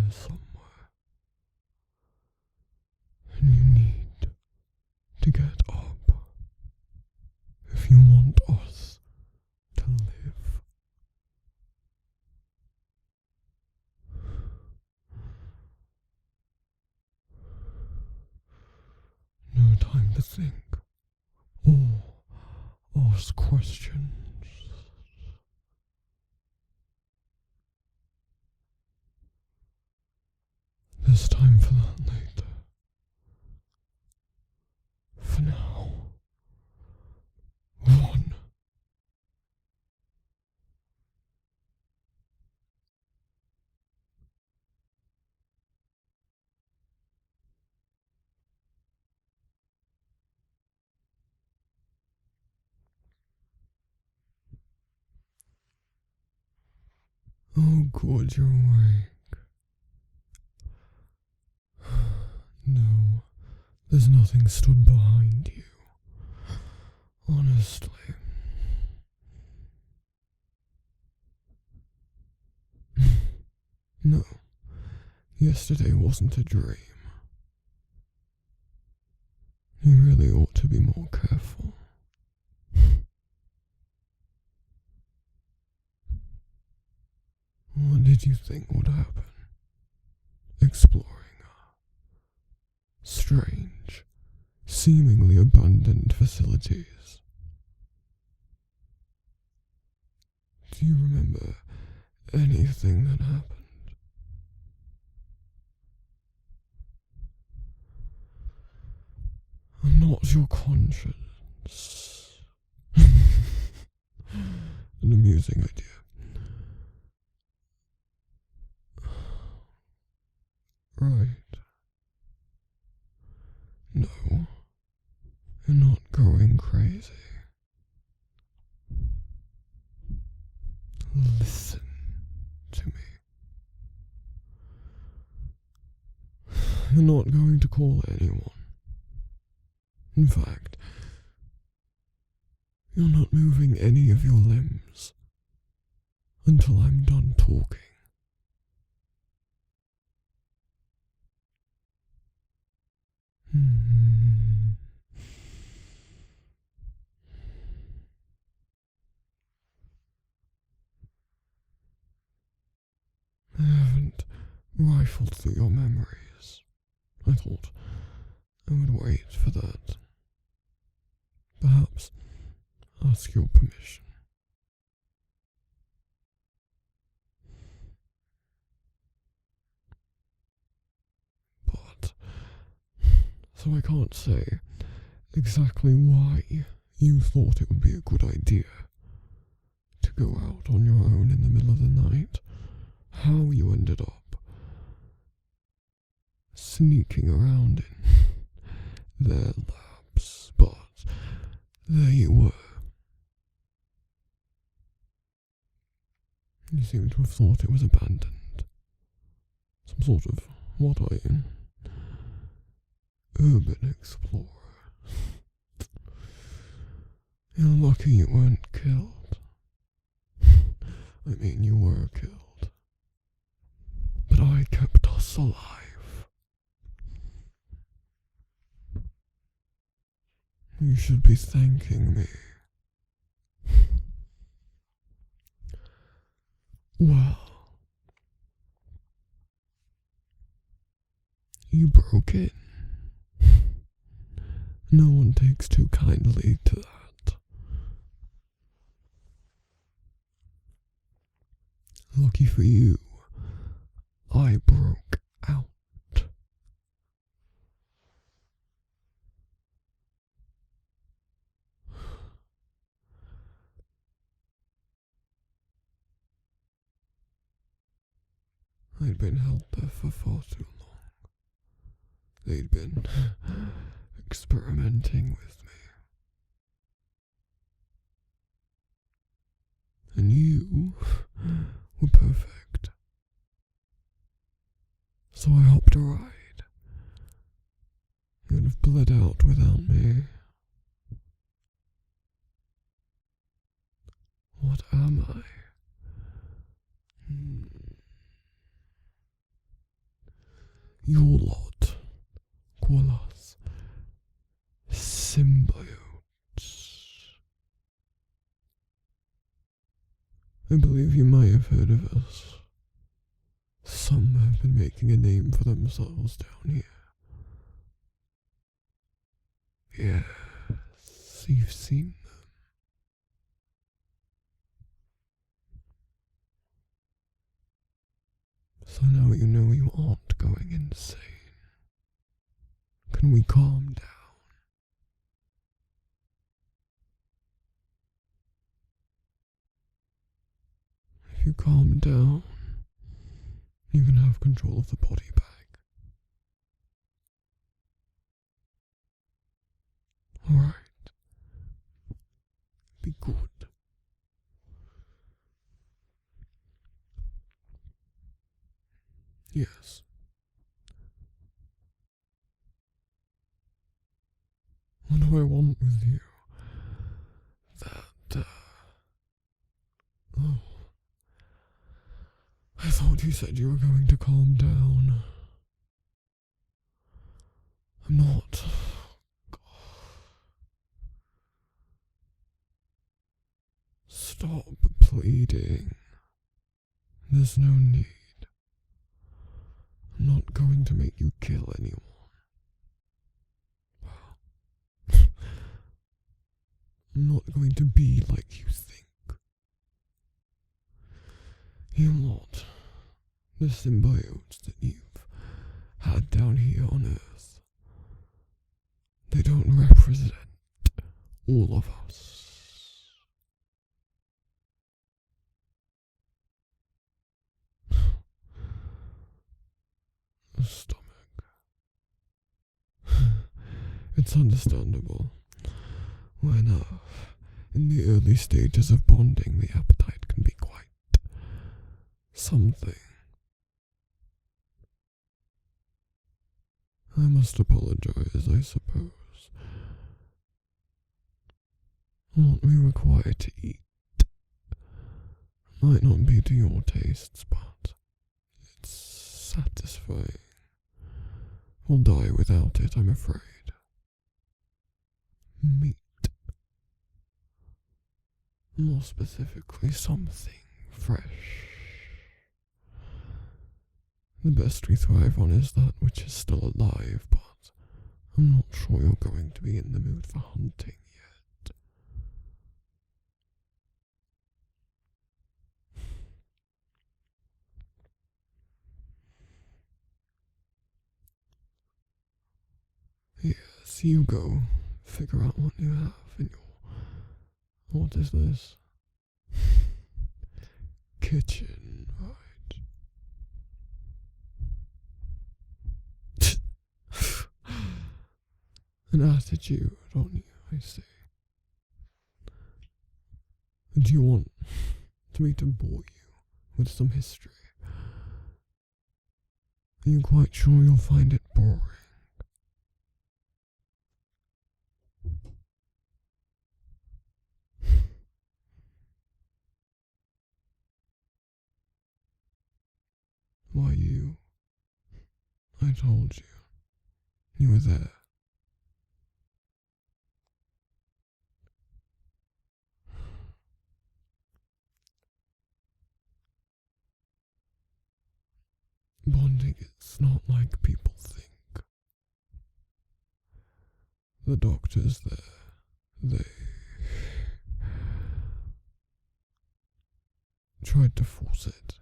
there somewhere, and you need to get up if you want us to live. No time to think or ask questions. There's time for that later. For now, run. Oh, good, you're awake. No, there's nothing stood behind you. Honestly. No, yesterday wasn't a dream. You really ought to be more careful. What did you think would happen? Exploring strange, seemingly abandoned facilities. Do you remember anything that happened? I'm not your conscience. An amusing idea. Right. No, you're not going crazy. Listen to me. You're not going to call anyone. In fact, you're not moving any of your limbs until I'm done talking. I haven't rifled through your memories. I thought I would wait for that. Perhaps ask your permission. But, so I can't say exactly why you thought it would be a good idea to go out on your own in the middle of the night, how you ended up sneaking around in their labs, but there you were. You seem to have thought it was abandoned. Some sort of, what are you? Urban explorer. You're lucky you weren't killed. I mean, you were killed. But I kept us alive. You should be thanking me. Well, you broke in. No one takes too kindly to that. Lucky for you, I broke out. I'd been held there for far too long. They'd been experimenting with me. And you were perfect. So I hopped a ride. You'd have bled out without me. What am I? your lot call us symbiotes. I believe you might have heard of us. Some have been making a name for themselves down here. Yes, you've seen them. So now you know you aren't going insane. Can we calm down? If you calm down, you can have control of the body back. Alright. Be good. Yes. What do I want with you? That, oh. I thought you said you were going to calm down. I'm not. Stop pleading. There's no need. I'm not going to make you kill anyone. I'm not going to be like you think. You lot, the symbiotes that you've had down here on Earth, they don't represent all of us. The stomach. It's understandable. When, in the early stages of bonding, the appetite can be quite something. I must apologize, I suppose. What we require to eat might not be to your tastes, but it's satisfying. We'll die without it, I'm afraid. Meat. More specifically, something fresh. The best we thrive on is that which is still alive, but I'm not sure you're going to be in the mood for hunting yet. Yes, you go. Figure out what you have in your... What is this? Kitchen, right? An attitude on you, I see. Do you want me to bore you with some history? Are you quite sure you'll find it boring? Why you? I told you. You were there. Bonding is not like people think. The doctors there, they tried to force it.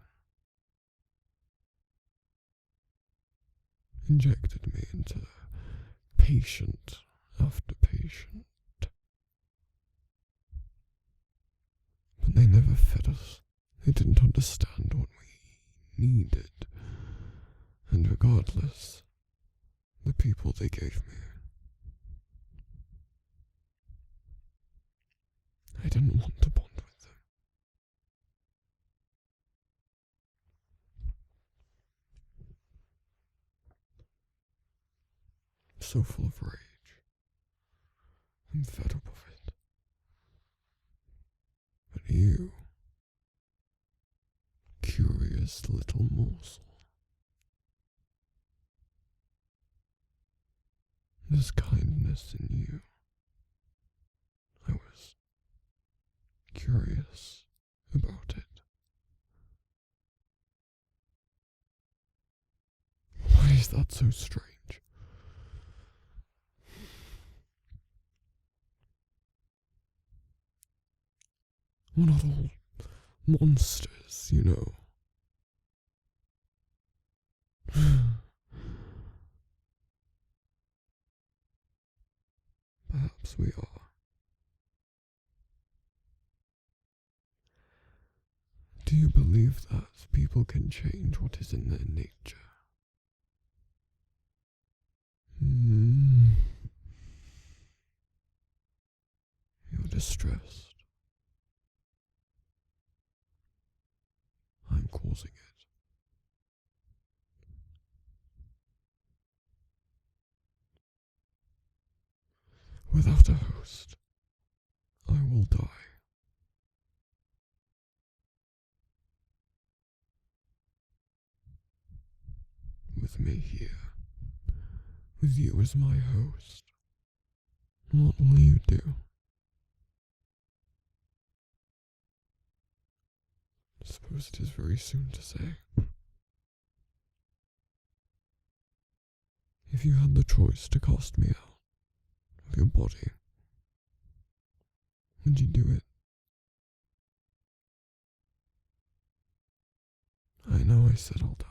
Injected me into patient after patient. But they never fed us. They didn't understand what we needed. And regardless, the people they gave me, I didn't want to bond with them. So full of rage. I'm fed up of it. But you, curious little morsel, There's kindness in you. I was curious about it. Why is that so strange? We're not all monsters, you know. Perhaps we are. Do you believe that people can change what is in their nature? You're distressed. I'm causing it. Without a host, I will die. With me here, with you as my host, what will you do? I suppose it is very soon to say. If you had the choice to cast me out of your body, would you do it? I know I said I'll die.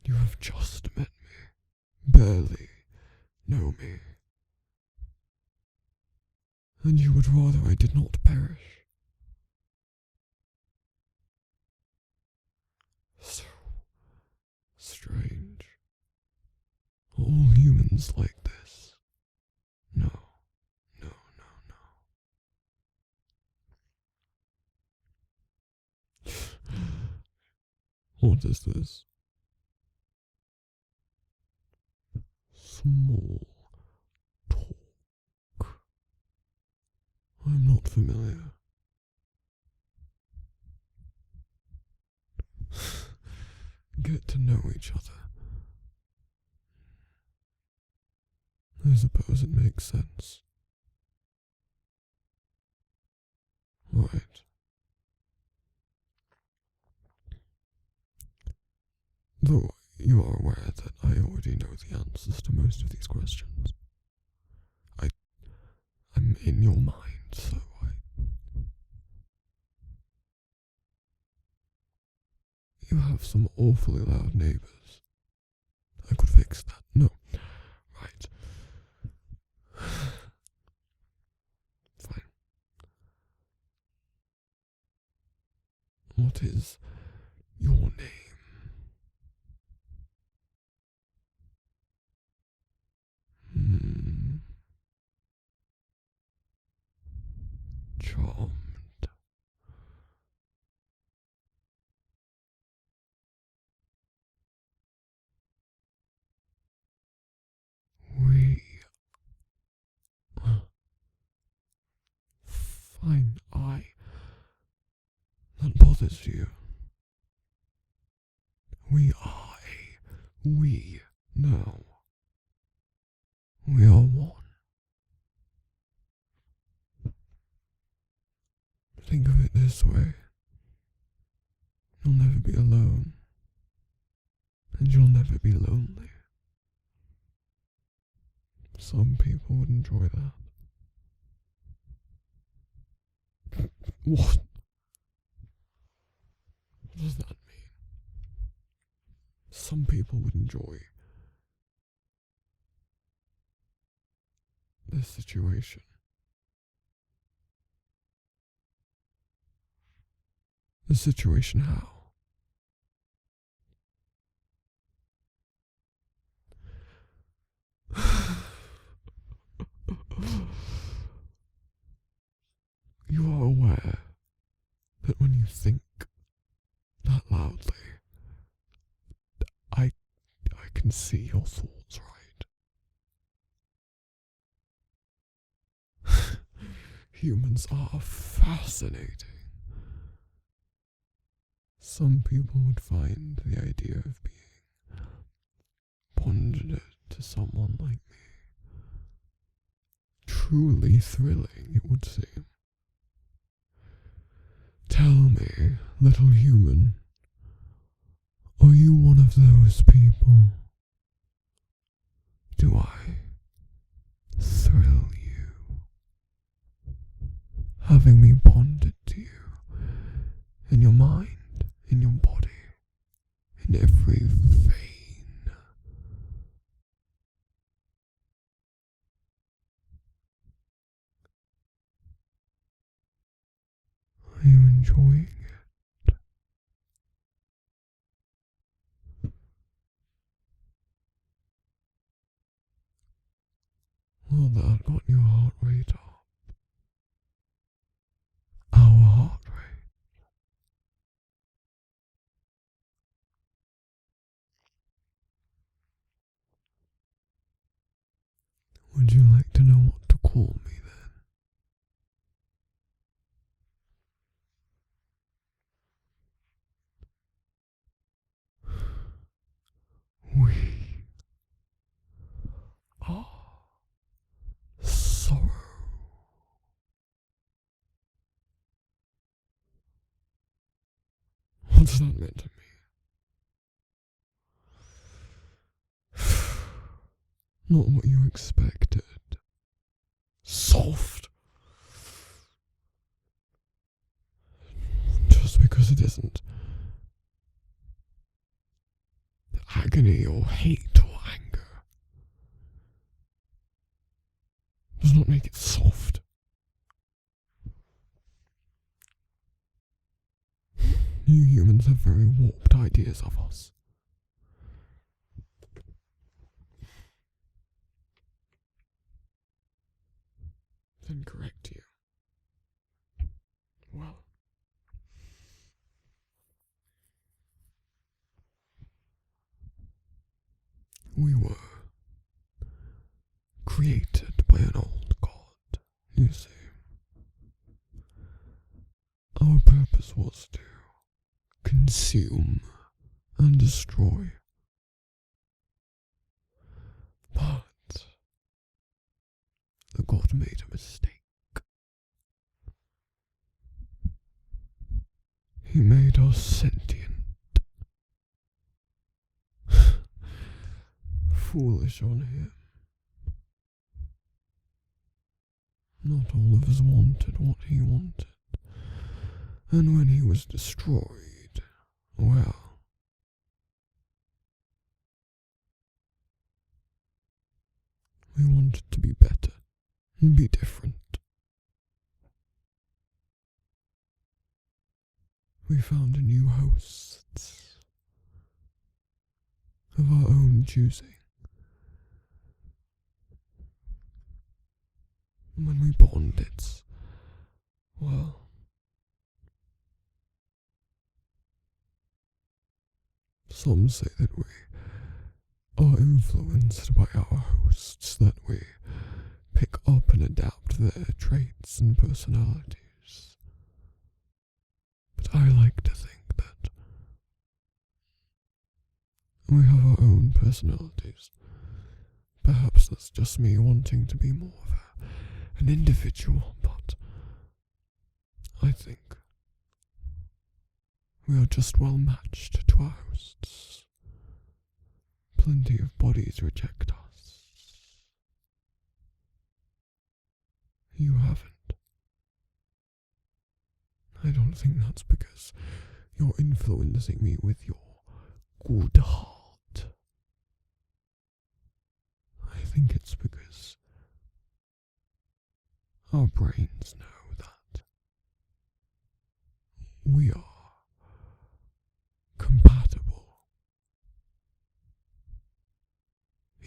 You have just met me, barely know me, and you would rather I did not perish. So strange. Are all humans like this? No, no, no, no. What is this? Small talk. I'm not familiar. Get to know each other. I suppose it makes sense. Right. Though you are aware that I already know the answers to most of these questions. I'm in your mind, so You have some awfully loud neighbours. I could fix that. No. Right. Fine. What is your name? Charmed. We. Fine, that bothers you. We are we now. We are one. Think of it this way. You'll never be alone. And you'll never be lonely. Some people would enjoy that. What? What does that mean? Some people would enjoy this situation. The situation how? You are aware that when you think that loudly, I can see your thoughts, right? Humans are fascinating. Some people would find the idea of being bonded to someone like me truly thrilling, it would seem. Tell me, little human, are you one of those people? Do I thrill you? Having me bonded to you, in your mind, in your body, in every vein. Are you enjoying it? Well, that got your heart rate up. Our heart rate. Would you like to know what to call me then? We are sorrow. What's that meant to me? Not what you expected. Soft. Just because it isn't agony or hate or anger does not make it soft. You humans have very warped ideas of us. Then correct you. Well, we were created by an old god, you see. Our purpose was to consume and destroy. But the god made a mistake. He made us sentient. Foolish on him. Not all of us wanted what he wanted. And when he was destroyed, well, we wanted to be better and be different. We found a new hosts of our own choosing. When we bond, it's, well, some say that we are influenced by our hosts, that we pick up and adapt their traits and personalities. But I like to think that we have our own personalities. Perhaps that's just me wanting to be more of an individual, but I think we are just well matched to our hosts. Plenty of bodies reject us. You haven't. I don't think that's because you're influencing me with your good heart. I think it's because our brains know that we are compatible.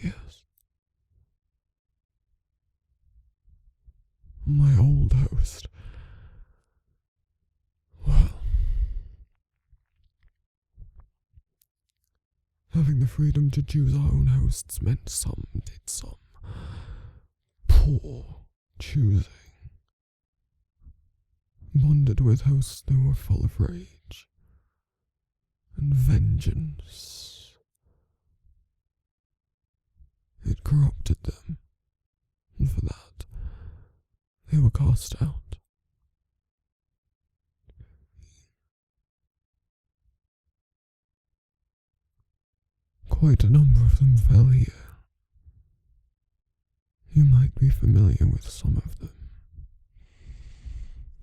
Yes. My old host. Well, having the freedom to choose our own hosts meant some did some poor choosing. Bonded with hosts who were full of rage. and vengeance. It corrupted them, and for that, they were cast out. Quite a number of them fell here. You might be familiar with some of them.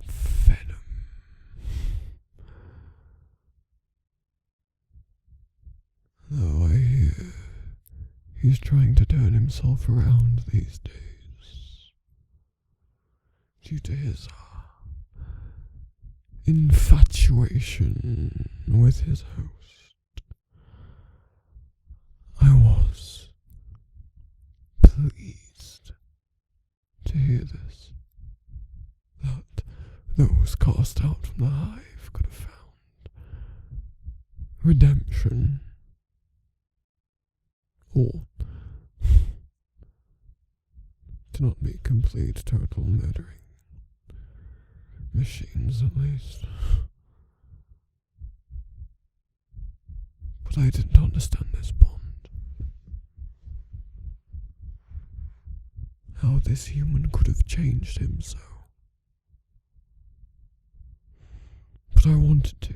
Venom. Though I hear he's trying to turn himself around these days, due to his infatuation with his host. I was pleased to hear this, that those cast out from the hive could have found redemption, or to not be complete total murdering machines, at least. But I didn't understand this bond. How this human could have changed him so. But I wanted to.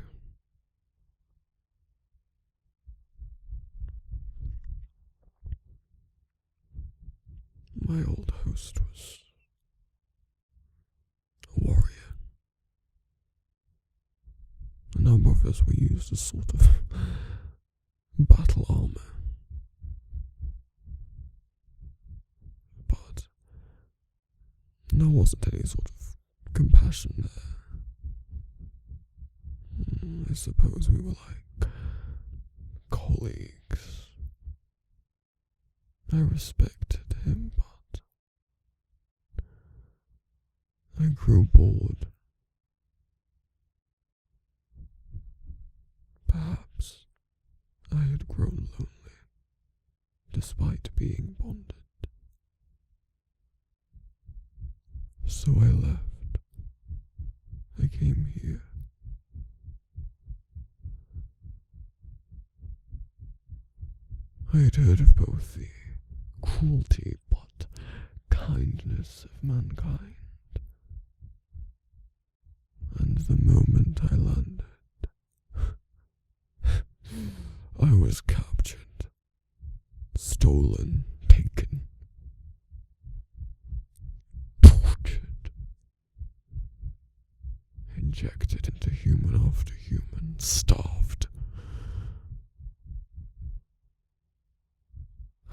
My old host was a warrior. A number of us were used as sort of battle armor. But there wasn't any sort of compassion there. I suppose we were like colleagues. I respected him, but I grew bored. Perhaps I had grown lonely, despite being bonded. So I left. I came here. I had heard of both the cruelty but kindness of mankind, and the moment I landed, I was captured, stolen, taken, tortured, injected into human after human, starved.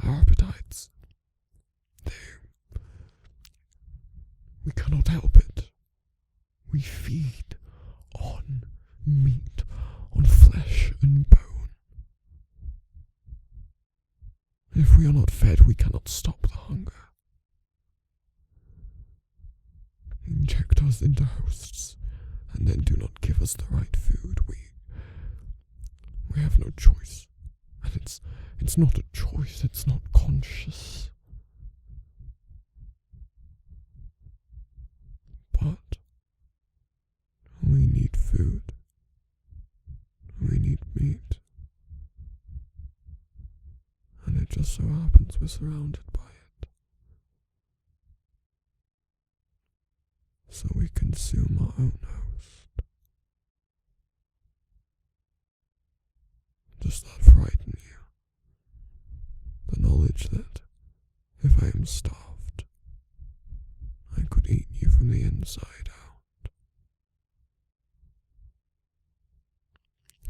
Our appetites, we cannot help it. We feed on meat, on flesh and bone. If we are not fed, we cannot stop the hunger. Inject us into hosts, and then do not give us the right food. We have no choice. And it's not a choice, it's not conscious. But we need food. We need meat. And it just so happens we're surrounded by it. So we consume our own host. Does that frighten you? The knowledge that if I am starved, I could eat you from the inside out.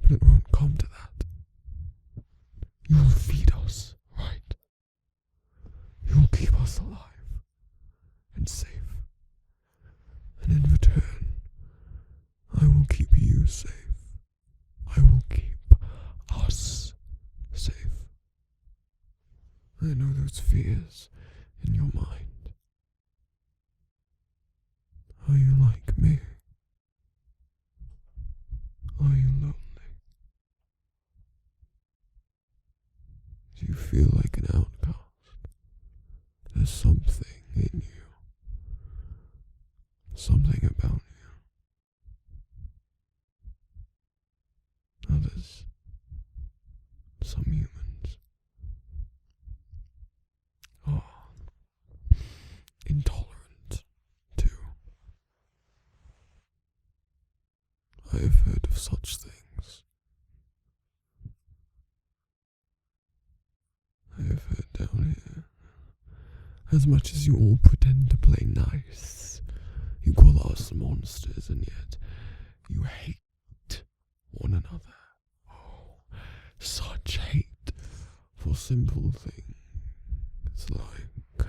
But it won't come to that. You'll feed us, right? You'll keep us alive and safe. And in return, I will keep you safe. I will keep us safe. I know those fears in your mind. Are you like me? Are you lonely? Do you feel like an outcast? There's something in you. Something about you. Others such things. I have heard down here, as much as you all pretend to play nice, you call us monsters, and yet you hate one another. Oh, such hate for simple things like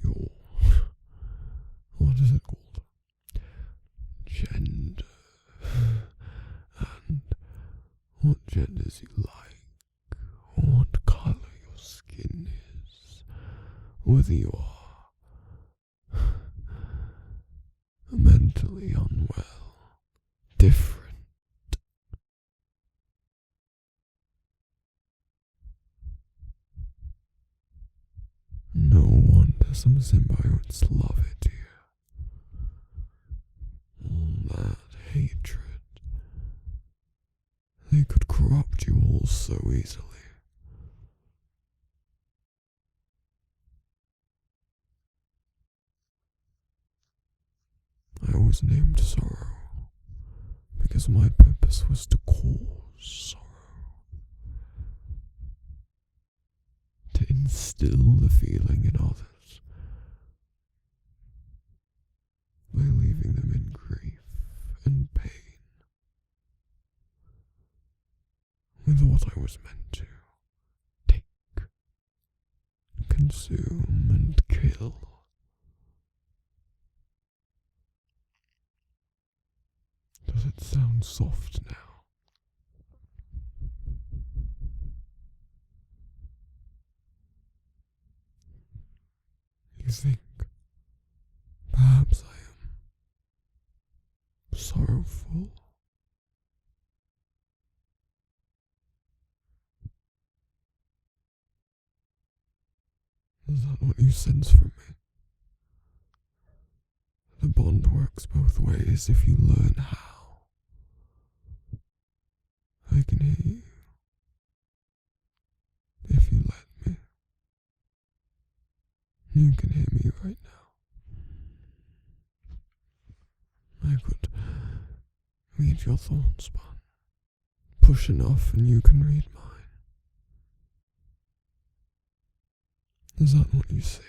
your, what is it called? Gender. And what genders you like, or what colour your skin is, whether you are mentally unwell, different. No wonder some symbiotes love it here. All that hatred. They could corrupt you all so easily. I was named Sorrow because my purpose was to cause sorrow, to instill the feeling in others by leaving them in grief and pain with what I was meant to take, consume and kill. Does it sound soft now? You think perhaps I am sorrowful? Is that what you sense from me? The bond works both ways if you learn how. I can hear you if you let me. You can hear me right now. I could read your thoughts, but push enough and you can read mine. Is that what you see?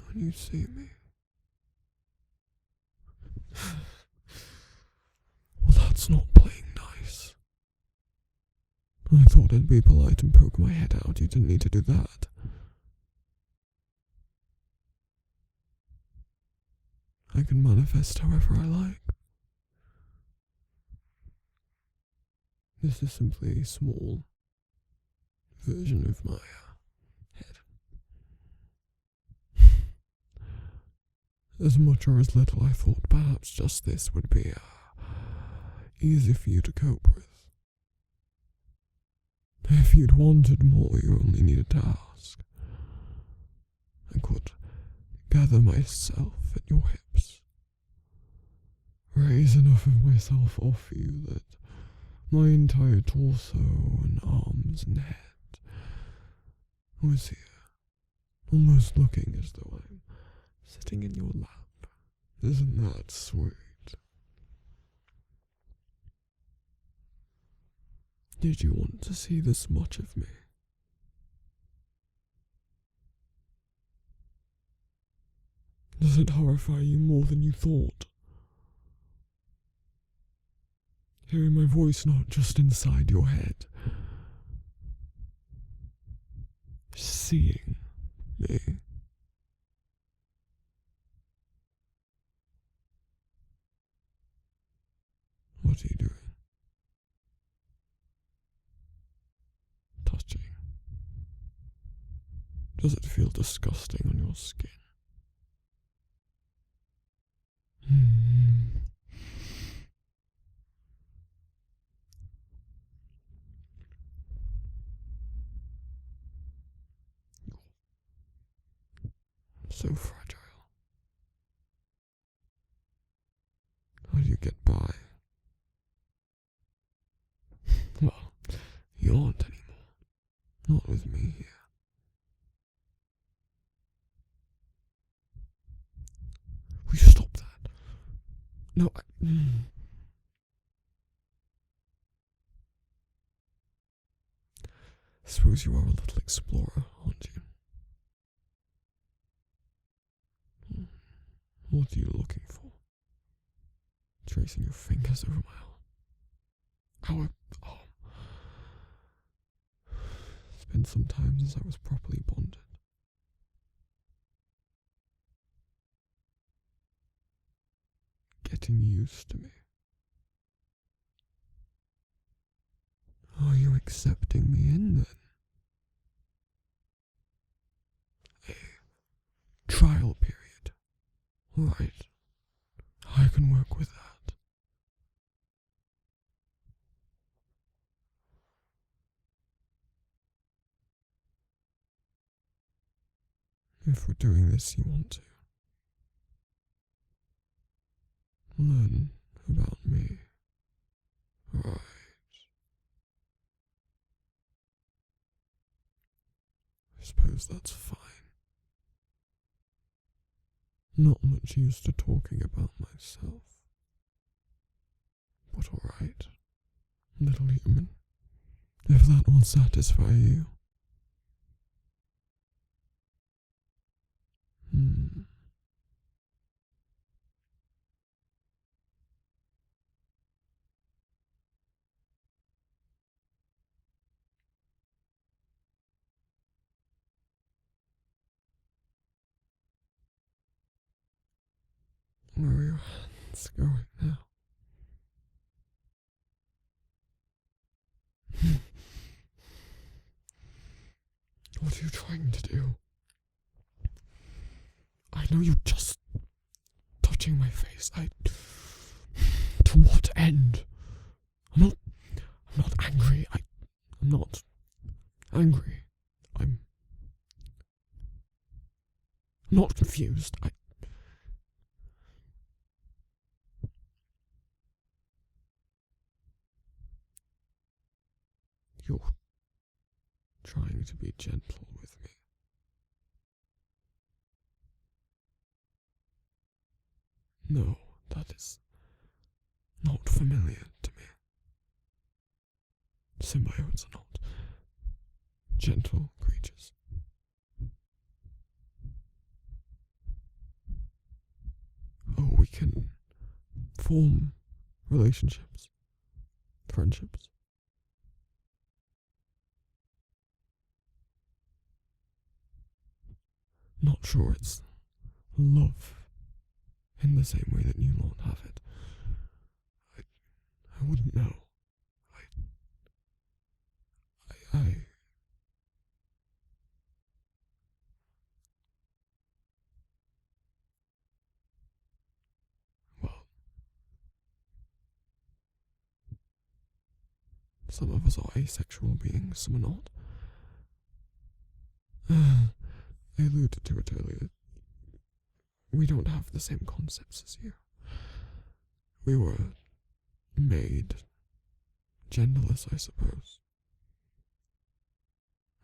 When you see me? Well, that's not playing nice. I thought I'd be polite and poke my head out. You didn't need to do that. I can manifest however I like. This is simply a small version of my head. As much or as little, I thought perhaps just this would be easy for you to cope with. If you'd wanted more, you only needed to ask. I could gather myself at your hips, raise enough of myself off you that my entire torso and arms and head was here, almost looking as though I'm sitting in your lap. Isn't that sweet? Did you want to see this much of me? Does it horrify you more than you thought? Hearing my voice not just inside your head. Seeing me. What are you doing? Touching. Does it feel disgusting on your skin? So fragile. How do you get by? Well, you aren't anymore. Not with me here. suppose you are a little explorer, aren't you? What are you looking for? Tracing your fingers over my arm. Oh. It's been some time since I was properly bonded. Getting used to me. Are you accepting me in then? A trial period. Right. I can work with that. If we're doing this, you want to learn about me. Right. I suppose that's fine. Not much used to talking about myself. But alright, little human, if that will satisfy you. Where are your hands going now? What are you trying to do? I know you're just touching my face. To what end? I'm not angry. I'm not angry. I'm not confused. You're trying to be gentle with me. No, that is not familiar to me. Symbiotes are not gentle creatures. Oh, we can form relationships, friendships. Not sure it's love in the same way that you lot have it. I wouldn't know. Well, some of us are asexual beings, some are not. I alluded to it earlier. We don't have the same concepts as you. We were made genderless, I suppose.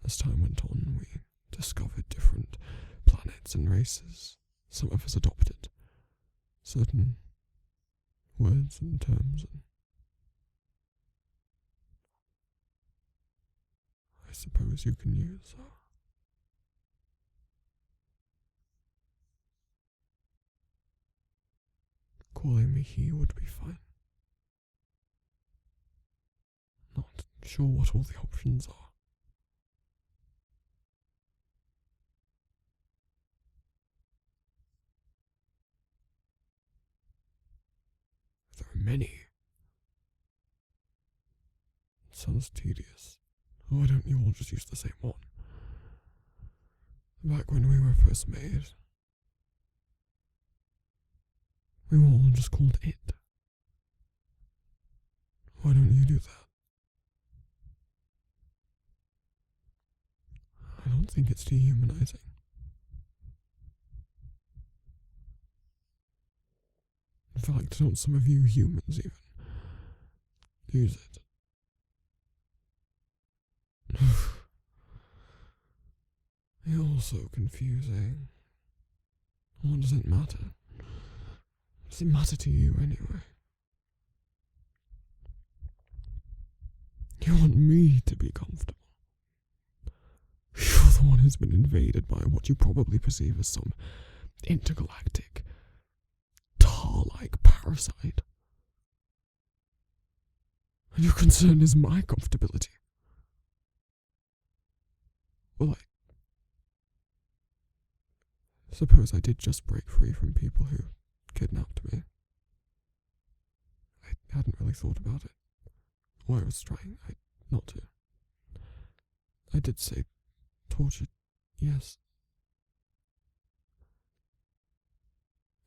As time went on, we discovered different planets and races. Some of us adopted certain words and terms, and I suppose you can use calling me he would be fine. Not sure what all the options are. There are many. It sounds tedious. Why don't you all just use the same one? Back when we were first made, we were all just called it. Why don't you do that? I don't think it's dehumanizing. In fact, don't some of you humans even use it? You're all so confusing. What does it matter? What does it matter to you anyway? You want me to be comfortable. one who's been invaded by what you probably perceive as some intergalactic, tar-like parasite. And your concern is my comfortability. Well, I suppose I did just break free from people who kidnapped me. I hadn't really thought about it. Or I was trying not to. I did say tortured, yes.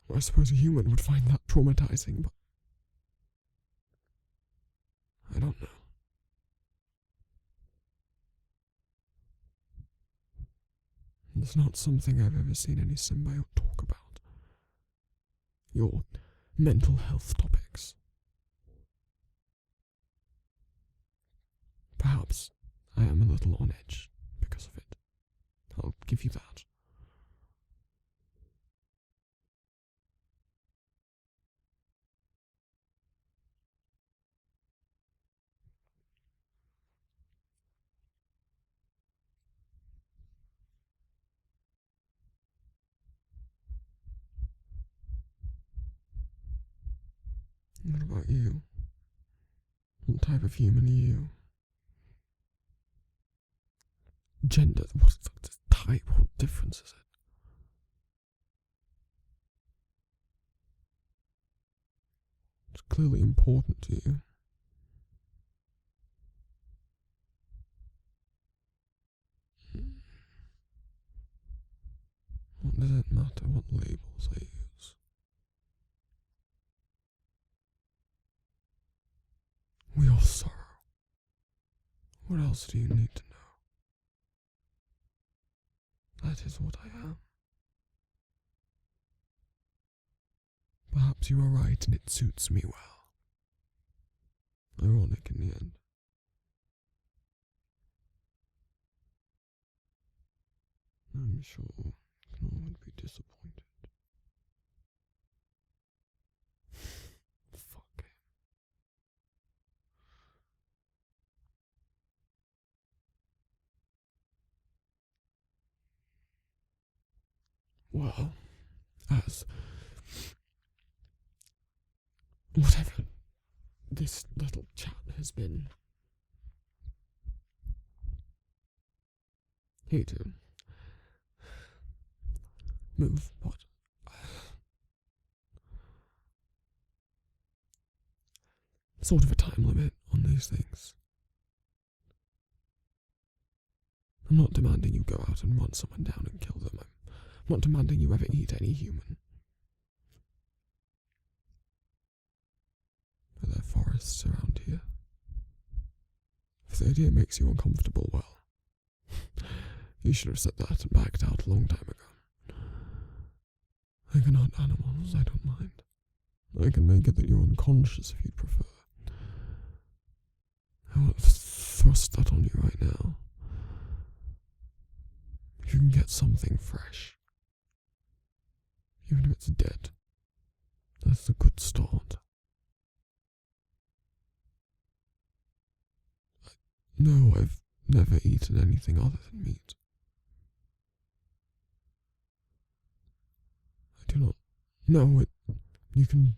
Well, I suppose a human would find that traumatizing, but I don't know. It's not something I've ever seen any symbiote talk about. Your mental health topics. Perhaps I am a little on edge because of it. I'll give you that. What about you? What type of human are you? Gender, what's the type? What difference is it? It's clearly important to you. What does it matter what labels I use? We all sorrow. What else do you need to know? That is what I am. Perhaps you are right and it suits me well. Ironic in the end. I'm sure Knorr would be disappointed. Fuck him. Well, as whatever this little chat has been, here to move, but sort of a time limit on these things. I'm not demanding you go out and run someone down and kill them. I'm not demanding you ever eat any human. Are there forests around here? If the idea makes you uncomfortable, well, you should have said that and backed out a long time ago. I can hunt animals, I don't mind. I can make it that you're unconscious if you'd prefer. I won't thrust that on you right now. If you can get something fresh, even if it's dead, that's a good start. No, I've never eaten anything other than meat. I do not. No, you can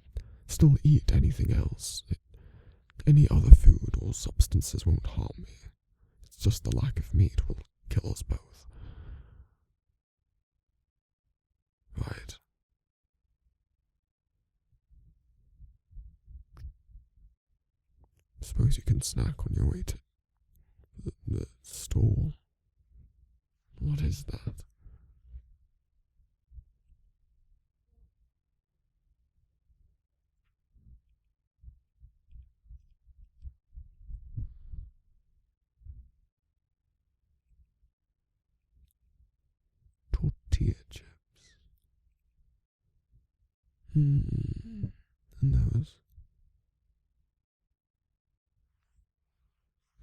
still eat anything else. Any other food or substances won't harm me. It's just the lack of meat will kill us both. Right. Suppose you can snack on your way to the store. What is that? Tortilla chips. And those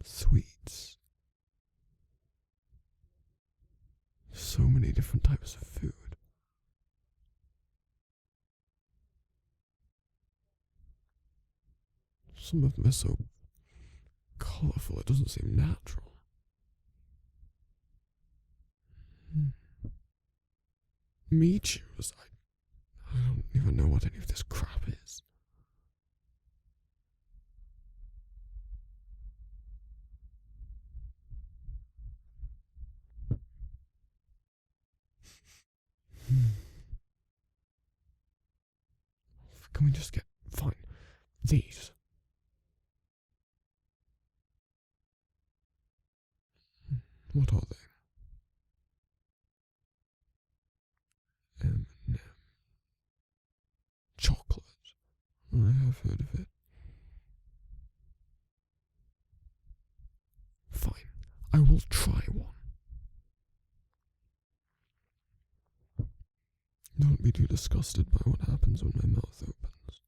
sweets. So many different types of food. Some of them are so colourful it doesn't seem natural. Me choose? I don't even know what any of this crap is. Can we just get, fine, these? What are they? M&M. Chocolate. I have heard of it. Fine, I will try one. Don't be too disgusted by what happens when my mouth opens.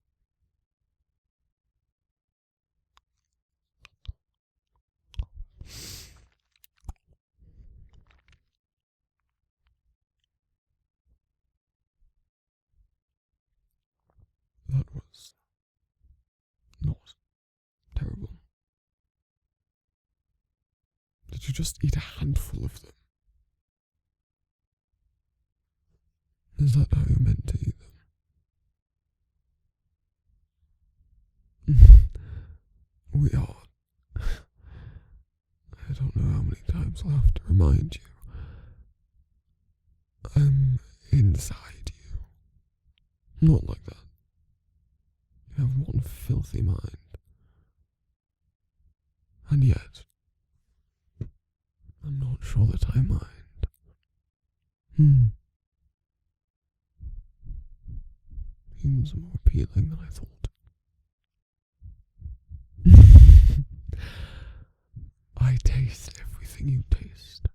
That was not terrible. Did you just eat a handful of them? Is that how you're meant to eat them? We are. I don't know how many times I'll have to remind you. I'm inside you. Not like that. You have one filthy mind. And yet, I'm not sure that I mind. Humans are more appealing than I thought. I taste everything you taste.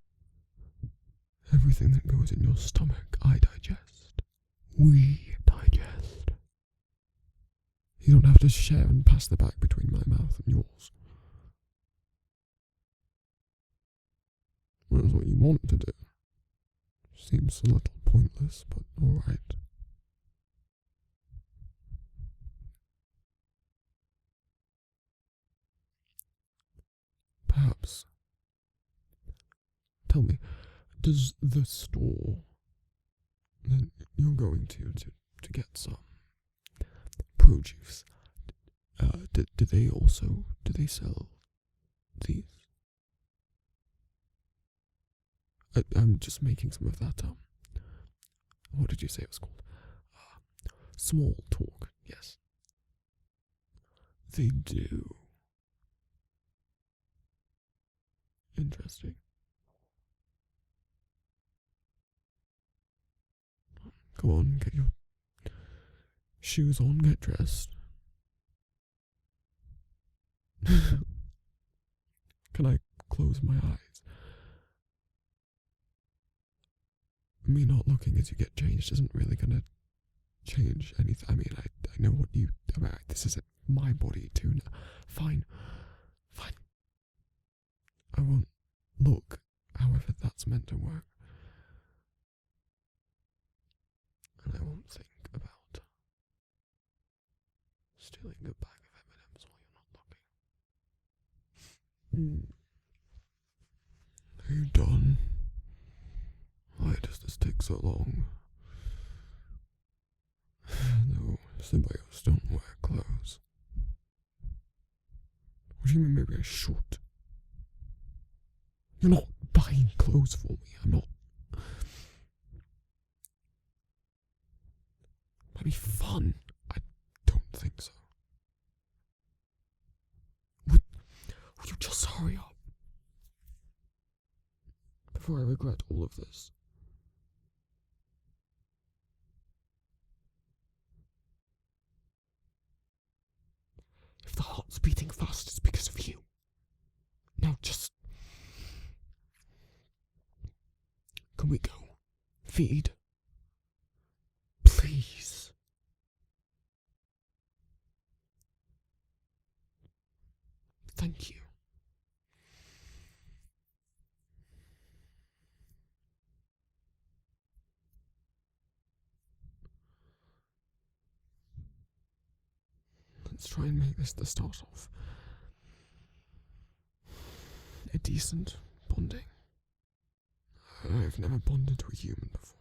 Everything that goes in your stomach, I digest. We digest. You don't have to share and pass the bag between my mouth and yours. That's what you want to do. Seems a little pointless, but alright. Perhaps. Tell me, does the store that you're going to get some produce, do they sell these? I'm just making some of that, what did you say it was called? Small talk, yes. They do. Interesting. Go on, get your shoes on, get dressed. Can I close my eyes? Me not looking as you get changed isn't really gonna change anything. I mean, I know what you. This isn't my body too now. Fine. I won't look, however that's meant to work. And I won't think about stealing a bag of M&Ms while you're not looking. Are you done? Why does this take so long? No, symbiotes don't wear clothes. What do you mean maybe I should? You're not buying clothes for me, I'm not. That'd be fun. I don't think so. Would you just hurry up? Before I regret all of this. If the heart's beating fast, it's because of you. Now just... Can we go? Feed? Please. Thank you. Let's try and make this the start of a decent bonding. I've never bonded to a human before.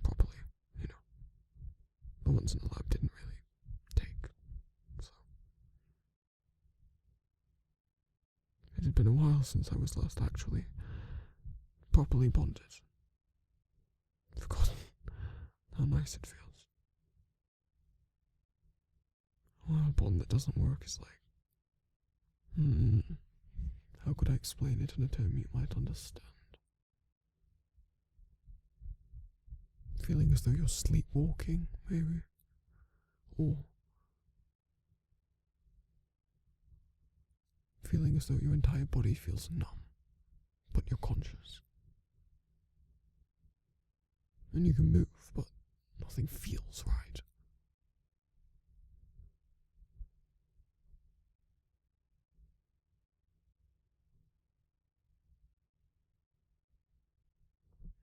Properly, you know. The ones in the lab didn't really take, so. It had been a while since I was last actually properly bonded. I've forgotten how nice it feels. Well, a bond that doesn't work is like, how could I explain it in a term you might understand? Feeling as though you're sleepwalking, maybe? Or feeling as though your entire body feels numb, but you're conscious. And you can move, but nothing feels right.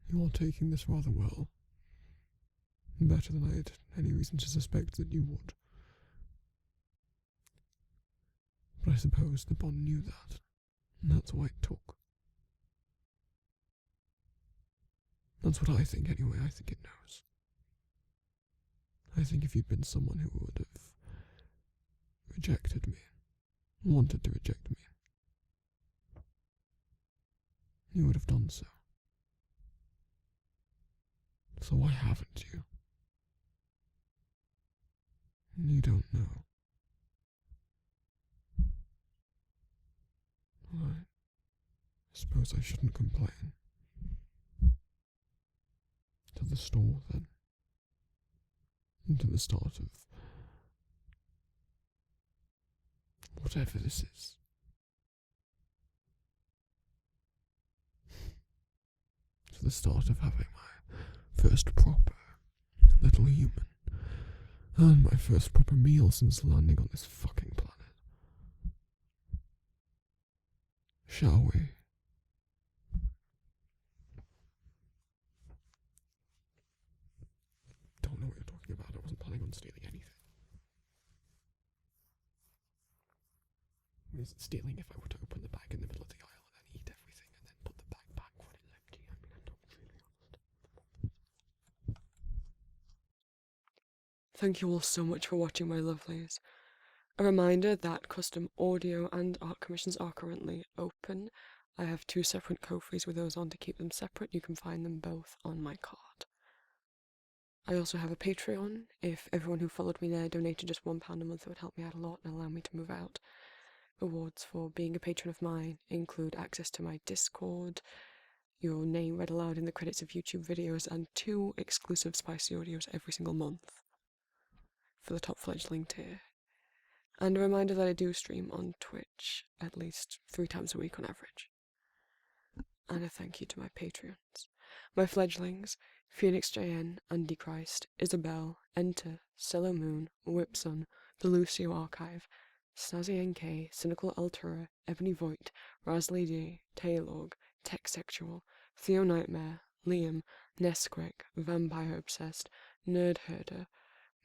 You are taking this rather well. Better than I had any reason to suspect that you would. But I suppose the bond knew that, and that's why it took. That's what I think anyway. I think it knows. I think if you'd been someone who would have rejected me, wanted to reject me, you would have done so. So why haven't you? You don't know. I suppose I shouldn't complain. To the store, then. And to the start of whatever this is. To the start of having my first proper little human. And my first proper meal since landing on this fucking planet. Shall we? Don't know what you're talking about. I wasn't planning on stealing anything. Is it stealing if I were to open the bag in the middle of the aisle and then eat everything and then put the bag back when it's empty? I mean, I'm not really honest. Thank you all so much for watching, my lovelies. A reminder that custom audio and art commissions are currently open. I have 2 separate Ko-fis with those on to keep them separate. You can find them both on my card. I also have a Patreon. If everyone who followed me there donated just £1 a month, it would help me out a lot and allow me to move out. Rewards for being a patron of mine include access to my Discord, your name read aloud in the credits of YouTube videos, and 2 exclusive spicy audios every single month for the top fledgling tier. And a reminder that I do stream on Twitch at least 3 times a week on average. And a thank you to my Patreons. My fledglings, Phoenix JN, Antichrist, Isabel, Enter, Stellar Moon, Whipson, The Lucio Archive, Snazzy NK, Cynical Altura, Ebony Voigt, Rasley D, Taylog, Tech Sexual, Theo Nightmare, Liam, Nesquik, Vampire Obsessed, Nerd Herder,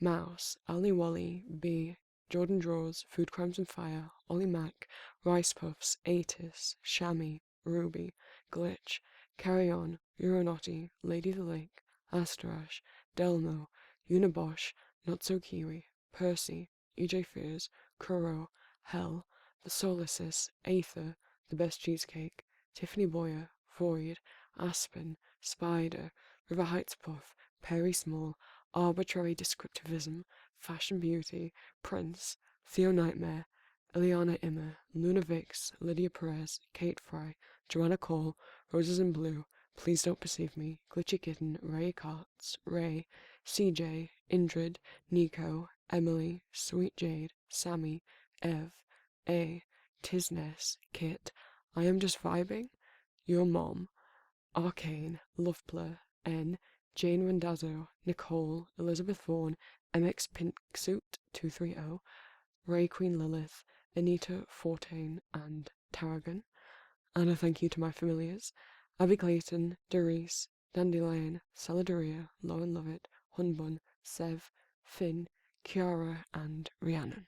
Mouse, Ali Wally, B, Jordan Draws, Food Crimes and Fire, Ollie Mac, Rice Puffs, Atis, Shammy, Ruby, Glitch, Carry On, Euronotti, Lady the Lake, Asterash, Delmo, Unibosh, Not So Kiwi, Percy, EJ Fears, Kuro, Hell, The Solacis, Aether, The Best Cheesecake, Tiffany Boyer, Void, Aspen, Spider, River Heights Puff, Perry Small, Arbitrary Descriptivism, Fashion Beauty, Prince, Theo Nightmare, Eliana Immer, Luna Vix, Lydia Perez, Kate Fry, Joanna Cole, Roses in Blue, Please Don't Perceive Me, Glitchy Kitten, Ray Carts, Ray, CJ, Indrid, Nico, Emily, Sweet Jade, Sammy, Ev, A, Tisness, Kit, I Am Just Vibing, Your Mom, Arcane, Loveplur, N, Jane Randazzo, Nicole, Elizabeth Vaughan, MX Pinksuit 230, Ray Queen Lilith, Anita Fortain, and Tarragon. And a thank you to my familiars, Abby Clayton, Doris, Dandelion, Saladoria, Lauren Lovett, Hunbun, Sev, Finn, Kiara, and Rhiannon.